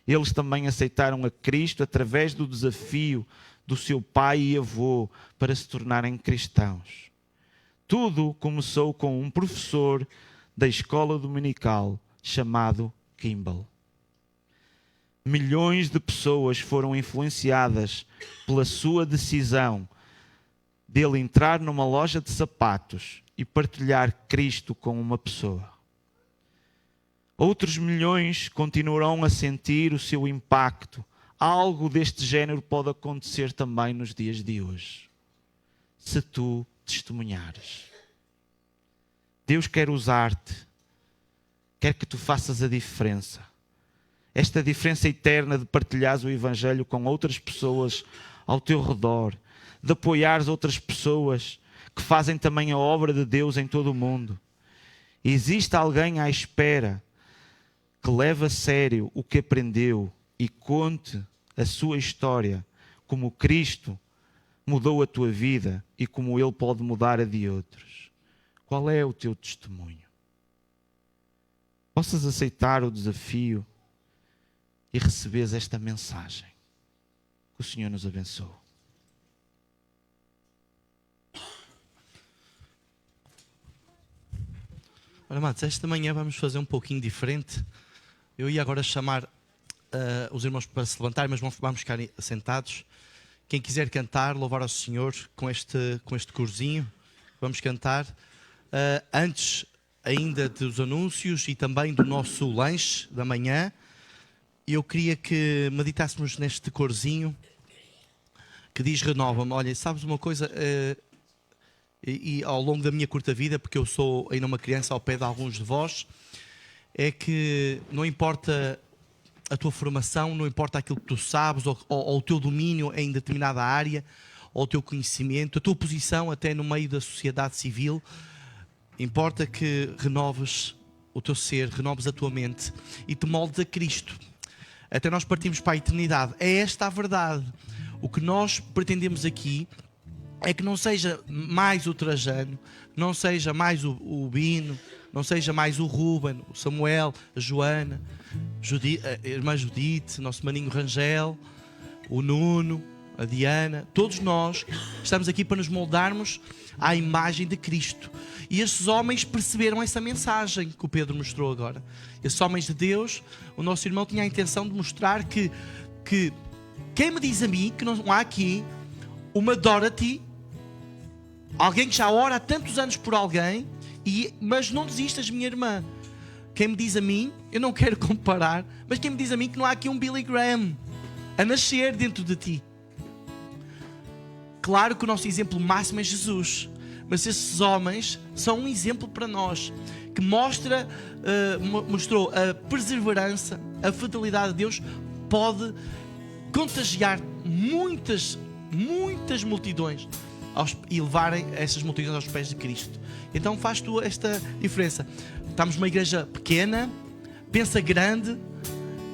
Eles também aceitaram a Cristo através do desafio do seu pai e avô para se tornarem cristãos. Tudo começou com um professor da escola dominical chamado Kimball. Milhões de pessoas foram influenciadas pela sua decisão dele entrar numa loja de sapatos e partilhar Cristo com uma pessoa. Outros milhões continuarão a sentir o seu impacto. Algo deste género pode acontecer também nos dias de hoje, se tu testemunhares. Deus quer usar-te, quer que tu faças a diferença. Esta diferença eterna de partilhares o Evangelho com outras pessoas ao teu redor, de apoiares outras pessoas que fazem também a obra de Deus em todo o mundo. Existe alguém à espera que leve a sério o que aprendeu e conte a sua história, como Cristo mudou a tua vida e como Ele pode mudar a de outros. Qual é o teu testemunho? Possas aceitar o desafio e receberes esta mensagem. Que o Senhor nos abençoe. Ora, amados, esta manhã vamos fazer um pouquinho diferente. Eu ia agora chamar os irmãos para se levantar, mas vamos ficar sentados. Quem quiser cantar, louvar ao Senhor com este corzinho, vamos cantar. Antes ainda dos anúncios e também do nosso lanche da manhã, eu queria que meditássemos neste corzinho que diz: renova-me. Olha, sabes uma coisa, e ao longo da minha curta vida, porque eu sou ainda uma criança ao pé de alguns de vós, é que não importa a tua formação, não importa aquilo que tu sabes ou o teu domínio em determinada área, ou o teu conhecimento, a tua posição até no meio da sociedade civil, importa que renoves o teu ser, renoves a tua mente e te moldes a Cristo. Até nós partimos para a eternidade. É esta a verdade. O que nós pretendemos aqui é que não seja mais o Trajano, não seja mais o Bino, não seja mais o Ruben, o Samuel, a Joana, a irmã Judite, nosso maninho Rangel, o Nuno, a Diana. Todos nós estamos aqui para nos moldarmos à imagem de Cristo. E estes homens perceberam essa mensagem que o Pedro mostrou agora. Esses homens de Deus, o nosso irmão tinha a intenção de mostrar que quem me diz a mim que não há aqui uma Dorothy, alguém que já ora há tantos anos por alguém, mas não desistas, minha irmã. Quem me diz a mim, eu não quero comparar, mas quem me diz a mim que não há aqui um Billy Graham a nascer dentro de ti. Claro que o nosso exemplo máximo é Jesus, mas esses homens são um exemplo para nós, que mostrou a perseverança, a fidelidade de Deus, pode contagiar muitas multidões e levarem essas multidões aos pés de Cristo. Então faz tu esta diferença. Estamos numa igreja pequena, pensa grande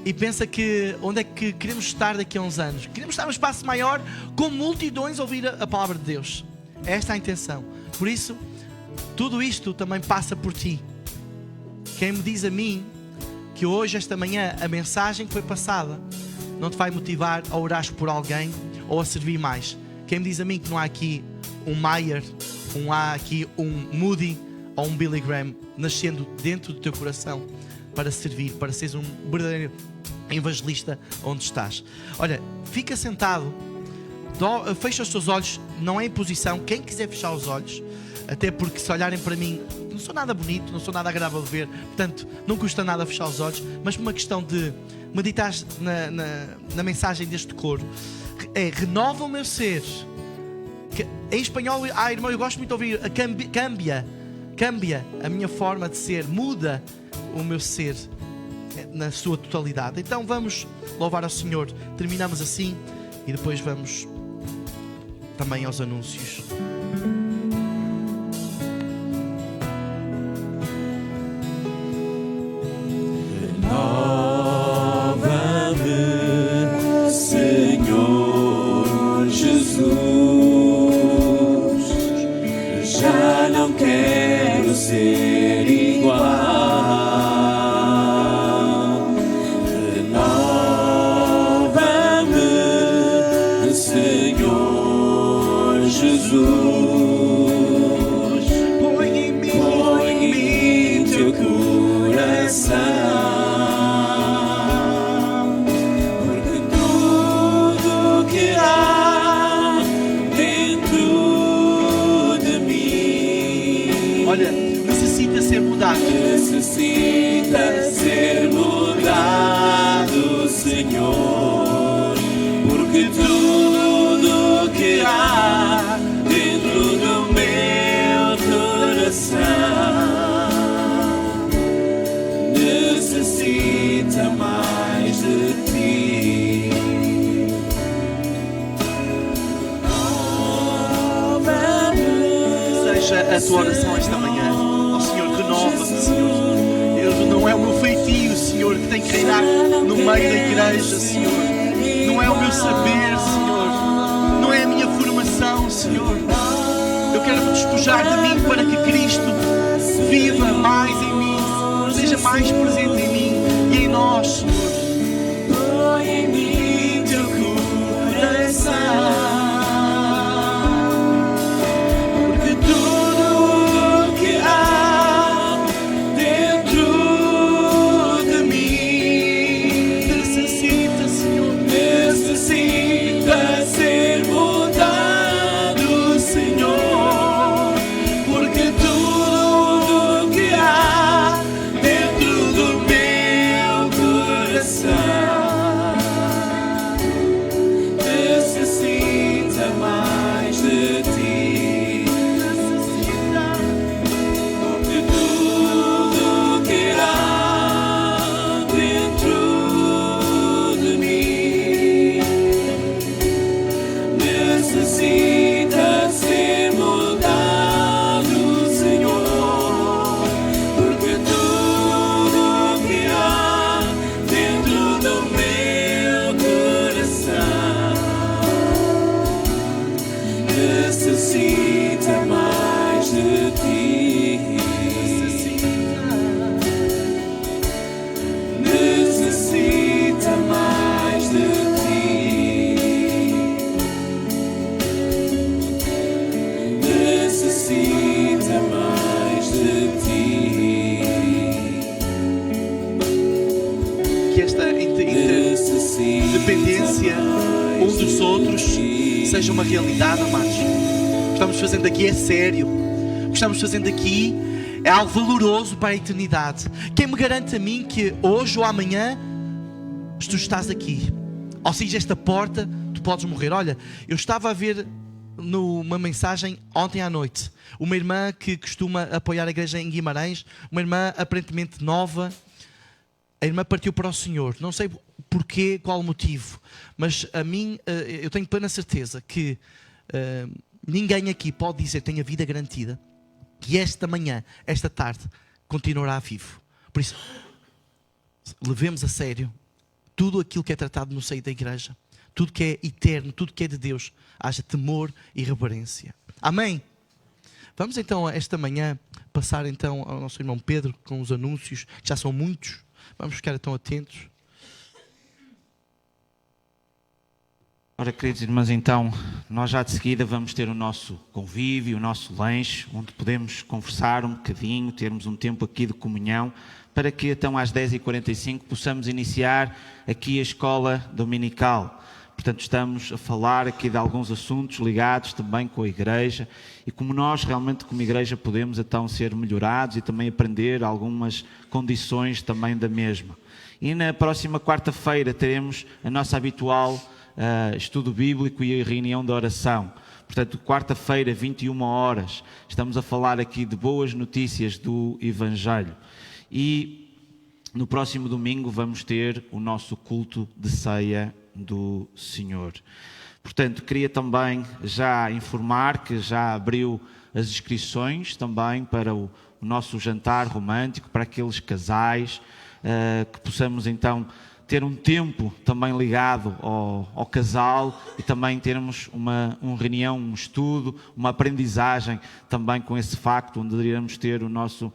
e pensa que onde é que queremos estar daqui a uns anos. Queremos estar num espaço maior com multidões a ouvir a palavra de Deus. Esta é a intenção. Por isso, tudo isto também passa por ti. Quem me diz a mim que hoje, esta manhã, a mensagem que foi passada não te vai motivar a orar por alguém ou a servir mais. Quem me diz a mim que não há aqui um Mayer, não há aqui um Moody ou um Billy Graham nascendo dentro do teu coração para servir, para seres um verdadeiro evangelista onde estás. Olha, fica sentado, fecha os teus olhos, não é imposição. Quem quiser fechar os olhos, Até porque se olharem para mim, não sou nada bonito, não sou nada agradável de ver. Portanto, não custa nada fechar os olhos. Mas por uma questão de meditar na mensagem deste coro, é renova o meu ser. Em espanhol, irmão, eu gosto muito de ouvir, cambia a minha forma de ser, muda o meu ser na sua totalidade. Então vamos louvar ao Senhor. Terminamos assim e depois vamos também aos anúncios. Renova-me, Senhor Jesus. Já não quero ser igual. Renova-me, Senhor Jesus. Põe em mim teu coração, porque tudo que há dentro de mim, Olha, necessita ser mudado. necessita ser mudado, Senhor, porque tudo que há dentro do meu coração necessita mais de ti. Seja a tua oração esta manhã. Ó Senhor, renova-me, Senhor. Não é o meu feitio, Senhor, que tem que reinar no meio da igreja, Senhor. Não é o meu saber, Senhor. Não é a minha formação, Senhor. Eu quero me despojar de mim para que Cristo viva mais em mim, seja mais presente em mim e em nós, Senhor. Põe em mim teu coração, porque tudo que há dentro de mim Necessita, Senhor. necessita ser mudado, Senhor, porque tudo que há dentro do meu coração necessita mais de ti, porque tudo que há dentro de mim necessita ser mudado, Senhor, porque tudo que há dentro do meu coração necessita mais de ti, necessita mais de ti, necessita mais de ti, Que esta interdependência um dos outros seja uma realidade, amados. O que estamos fazendo aqui é sério. O que estamos fazendo aqui é algo valoroso para a eternidade. Quem me garante a mim que hoje ou amanhã tu estás aqui? Ou seja, esta porta, tu podes morrer. Olha, eu estava a ver numa mensagem ontem à noite uma irmã que costuma apoiar a igreja em Guimarães, uma irmã aparentemente nova. A irmã partiu para o Senhor. Não sei porquê, qual o motivo, mas a mim, eu tenho plena certeza que ninguém aqui pode dizer que tem a vida garantida, que esta manhã, esta tarde, continuará vivo. Por isso, levemos a sério tudo aquilo que é tratado no seio da igreja, tudo que é eterno, tudo que é de Deus. Haja temor e reverência. Amém? Vamos então, esta manhã, passar então ao nosso irmão Pedro com os anúncios, que já são muitos. Vamos ficar então atentos. Ora, queridos irmãos, então, nós já de seguida vamos ter o nosso convívio, o nosso lanche, onde podemos conversar um bocadinho, termos um tempo aqui de comunhão, para que então às 10h45 possamos iniciar aqui a escola dominical. Portanto, estamos a falar aqui de alguns assuntos ligados também com a igreja e como nós realmente como igreja podemos então ser melhorados e também aprender algumas condições também da mesma. E na próxima quarta-feira teremos a nossa habitual estudo bíblico e a reunião de oração. Portanto, quarta-feira, 21 horas, estamos a falar aqui de boas notícias do Evangelho. E no próximo domingo vamos ter o nosso culto de ceia do Senhor. Portanto, queria também já informar que já abriu as inscrições também para o nosso jantar romântico, para aqueles casais, que possamos então ter um tempo também ligado ao casal e também termos uma reunião, um estudo, uma aprendizagem também com esse facto, onde iremos ter o nosso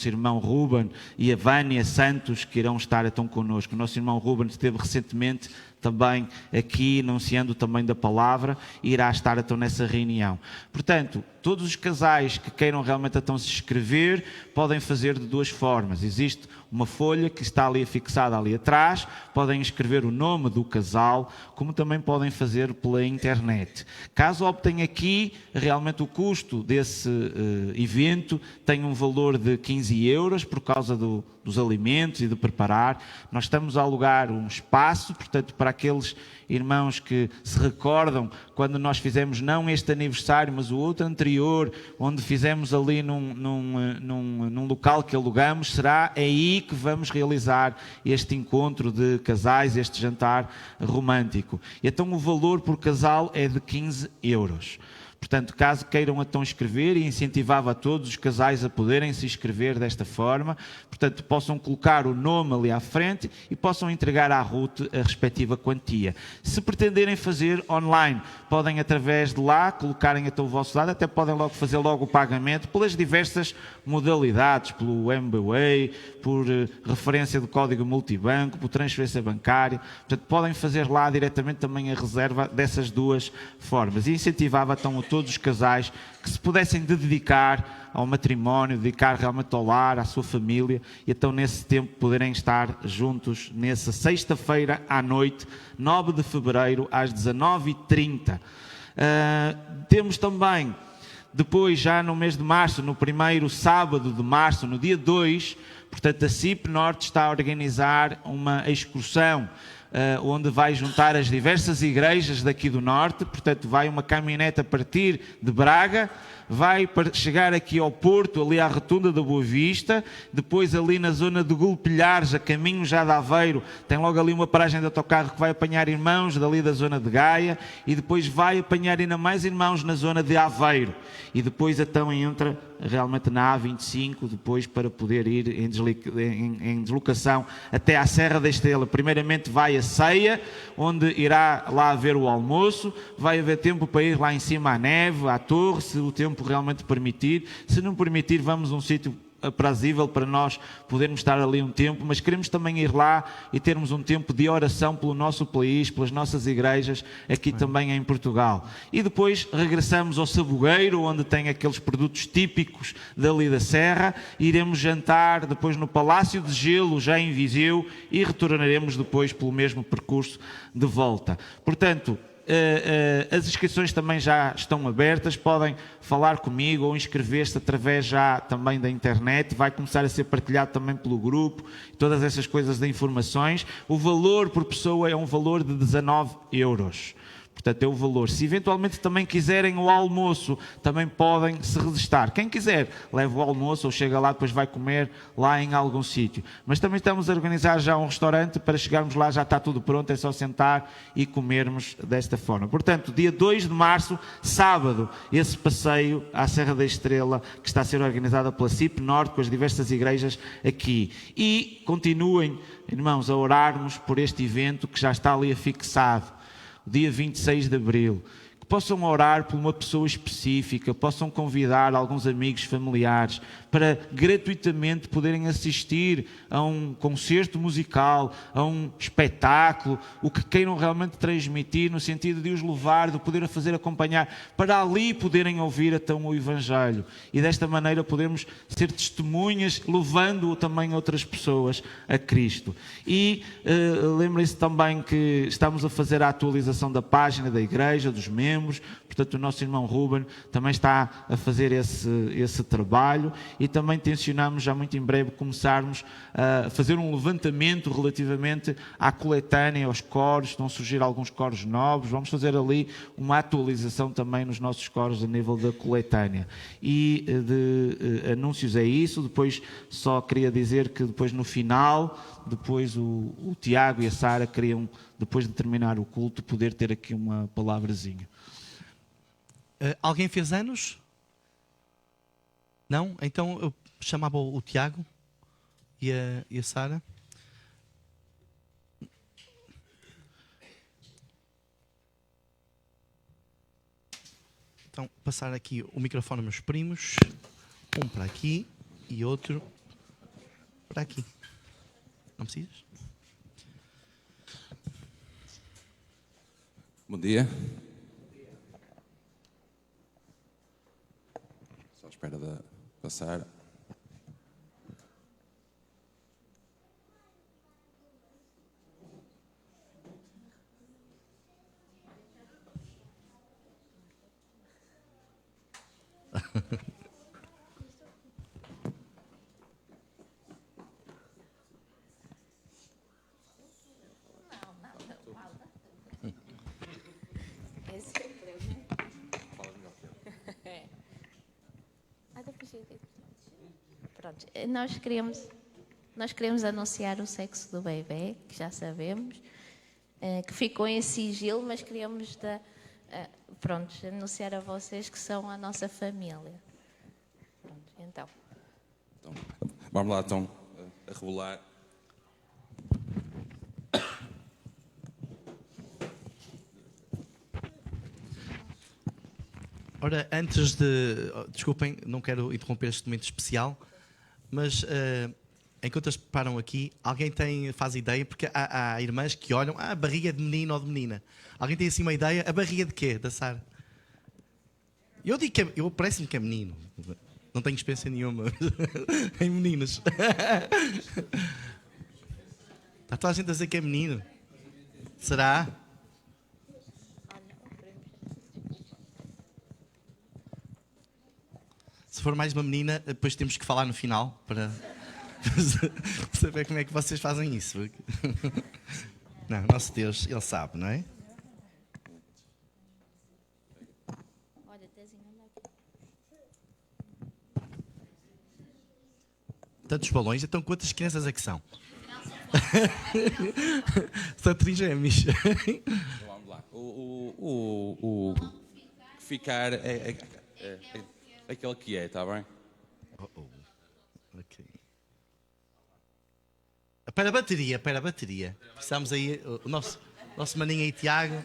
irmão Ruben e a Vânia Santos, que irão estar então connosco. O nosso irmão Ruben esteve recentemente também aqui, anunciando também da palavra, e irá estar então nessa reunião. Portanto, todos os casais que queiram realmente então se inscrever, podem fazer de duas formas. Existe uma folha que está ali fixada ali atrás, podem escrever o nome do casal, como também podem fazer pela internet. Caso optem aqui, realmente o custo desse evento tem um valor de 15 euros por causa dos alimentos e de preparar. Nós estamos a alugar um espaço, portanto, para aqueles irmãos que se recordam quando nós fizemos não este aniversário, mas o outro anterior, onde fizemos ali num local que alugamos, será aí que vamos realizar este encontro de casais, este jantar romântico. E então o valor por casal é de 15 euros. Portanto, caso queiram então inscrever, e incentivava a todos os casais a poderem se inscrever desta forma, portanto, possam colocar o nome ali à frente e possam entregar à Ruth a respectiva quantia. Se pretenderem fazer online, podem através de lá colocarem até o vosso dado, até podem logo fazer logo o pagamento pelas diversas modalidades, pelo MBWay, por referência do código multibanco, por transferência bancária. Portanto, podem fazer lá diretamente também a reserva dessas duas formas. E incentivava então a todos os casais que se pudessem dedicar ao matrimónio, dedicar realmente ao lar, à sua família, e então nesse tempo poderem estar juntos nessa sexta-feira à noite, 9 de fevereiro, às 19h30. Temos também, depois já no mês de março, no primeiro sábado de março, no dia 2, portanto a CIP Norte está a organizar uma excursão onde vai juntar as diversas igrejas daqui do Norte. Portanto, vai uma caminhonete a partir de Braga, vai chegar aqui ao Porto, ali à Rotunda da Boa Vista, depois ali na zona de Gulpilhares, a caminho já de Aveiro, tem logo ali uma paragem de autocarro que vai apanhar irmãos dali da zona de Gaia, e depois vai apanhar ainda mais irmãos na zona de Aveiro, e depois então entra realmente na A25, depois para poder ir em deslocação até à Serra da Estrela. Primeiramente vai a ceia, onde irá lá haver o almoço, vai haver tempo para ir lá em cima à neve, à torre, se o tempo realmente permitir. Se não permitir, vamos a um sítio aprazível para nós podermos estar ali um tempo, mas queremos também ir lá e termos um tempo de oração pelo nosso país, pelas nossas igrejas, aqui também em Portugal. E depois regressamos ao Sabugueiro, onde tem aqueles produtos típicos dali da Serra, e iremos jantar depois no Palácio de Gelo, já em Viseu, e retornaremos depois pelo mesmo percurso de volta. Portanto, as inscrições também já estão abertas, podem falar comigo ou inscrever-se através já também da internet, vai começar a ser partilhado também pelo grupo, todas essas coisas de informações. O valor por pessoa é um valor de 19 euros. Portanto, é o valor. Se eventualmente também quiserem o almoço, também podem se registrar. Quem quiser, leva o almoço ou chega lá, depois vai comer lá em algum sítio. Mas também estamos a organizar já um restaurante, para chegarmos lá já está tudo pronto, é só sentar e comermos desta forma. Portanto, dia 2 de março, sábado, esse passeio à Serra da Estrela, que está a ser organizada pela CIP Norte, com as diversas igrejas aqui. E continuem, irmãos, a orarmos por este evento que já está ali afixado. Dia 26 de abril, que possam orar por uma pessoa específica, possam convidar alguns amigos, familiares, para gratuitamente poderem assistir a um concerto musical, a um espetáculo, o que queiram realmente transmitir, no sentido de os levar, de poder fazer acompanhar, para ali poderem ouvir então o Evangelho. E desta maneira podermos ser testemunhas, levando também outras pessoas a Cristo. E lembrem-se também que estamos a fazer a atualização da página da igreja, dos membros, portanto o nosso irmão Ruben também está a fazer esse trabalho, e também tencionamos já muito em breve começarmos a fazer um levantamento relativamente à coletânea, aos coros. Estão a surgir alguns coros novos, vamos fazer ali uma atualização também nos nossos coros a nível da coletânea. E de anúncios é isso. Depois só queria dizer que depois no final, depois o Tiago e a Sara queriam, depois de terminar o culto, poder ter aqui uma palavrazinha. Alguém fez anos? Não? Então eu chamava o Tiago e a Sara. Então, passar aqui o microfone aos meus primos. Um para aqui e outro para aqui. Não precisas? Bom dia. Só à espera de passar. Pronto, nós queremos anunciar o sexo do bebê, que já sabemos, que ficou em sigilo, mas queríamos anunciar a vocês que são a nossa família. Pronto, então, vamos lá então a revelar. Ora, antes de... Desculpem, não quero interromper este momento especial, mas enquanto eles preparam aqui, alguém faz ideia, porque há irmãs que olham, a barriga de menino ou de menina. Alguém tem assim uma ideia? A barriga de quê, da Sara? Eu digo que parece-me que é menino. Não tenho experiência nenhuma em meninos. Está toda a gente a dizer que é menino. Será? Se for mais uma menina, depois temos que falar no final para saber como é que vocês fazem isso. Não, nosso Deus, Ele sabe, não é? olha, Tezinho, olha aqui. Tantos balões, então quantas crianças é que são? São trigêmeos. Então, vamos lá. O ficar é aquele que é, está bem? Okay. Para a bateria. Precisamos aí, o nosso maninho aí, Tiago.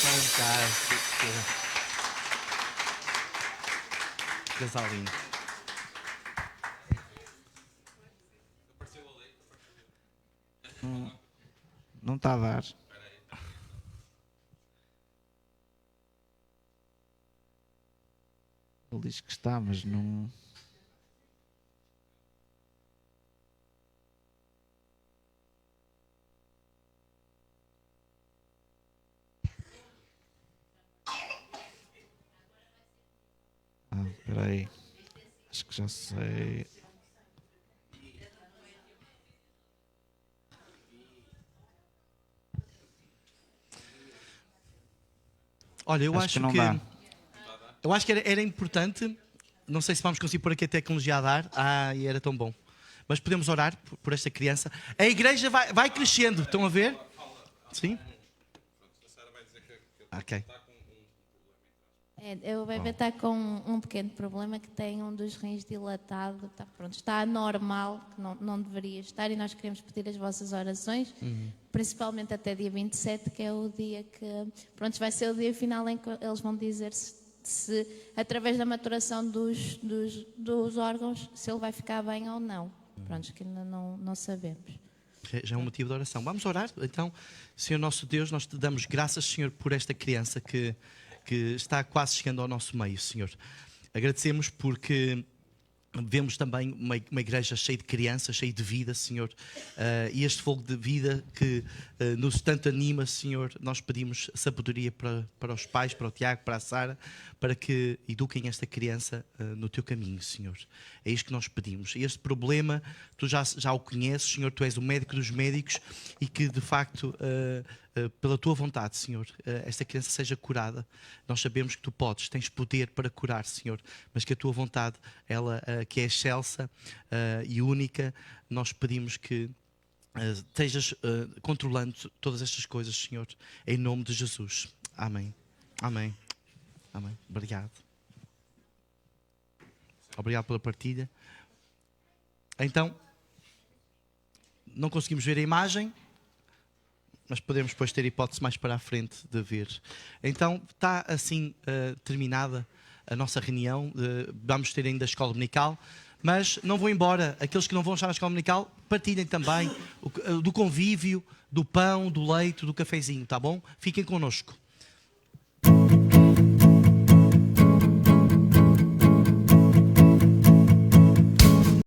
Fantástico. Casal lindo. Não está a dar. Ele diz que está, mas não... Espera aí. Acho que já sei. Olha, eu acho não que dá. eu acho que era importante. Não sei se vamos conseguir pôr aqui a tecnologia a dar. E era tão bom. Mas podemos orar por esta criança. A igreja vai crescendo. Estão a ver? Sim? Ok. O bebê está com um pequeno problema, que tem um dos rins dilatado, está anormal, que não deveria estar, e nós queremos pedir as vossas orações, principalmente até dia 27, que é o dia que, vai ser o dia final em que eles vão dizer se através da maturação dos órgãos, se ele vai ficar bem ou não. Que ainda não sabemos. Já é um motivo de oração. Vamos orar? Então, Senhor nosso Deus, nós te damos graças, Senhor, por esta criança que está quase chegando ao nosso meio, Senhor. Agradecemos porque vemos também uma igreja cheia de crianças, cheia de vida, Senhor. E este fogo de vida que nos tanto anima, Senhor, nós pedimos sabedoria para os pais, para o Tiago, para a Sara, para que eduquem esta criança no teu caminho, Senhor. É isto que nós pedimos. Este problema, tu já o conheces, Senhor, tu és o médico dos médicos, e que, de facto, pela tua vontade, Senhor, esta criança seja curada. Nós sabemos que tu podes, tens poder para curar, Senhor, mas que a tua vontade, ela que é excelsa e única, nós pedimos que estejas controlando todas estas coisas, Senhor, em nome de Jesus. Amém. Amém. Amém. Obrigado. Obrigado pela partilha. Então, não conseguimos ver a imagem, mas podemos depois ter hipótese mais para a frente de ver. Então, está assim terminada a nossa reunião. Vamos ter ainda a escola dominical, mas não vão embora. Aqueles que não vão estar na escola dominical, partilhem também do convívio, do pão, do leite, do cafezinho, tá bom? Fiquem connosco.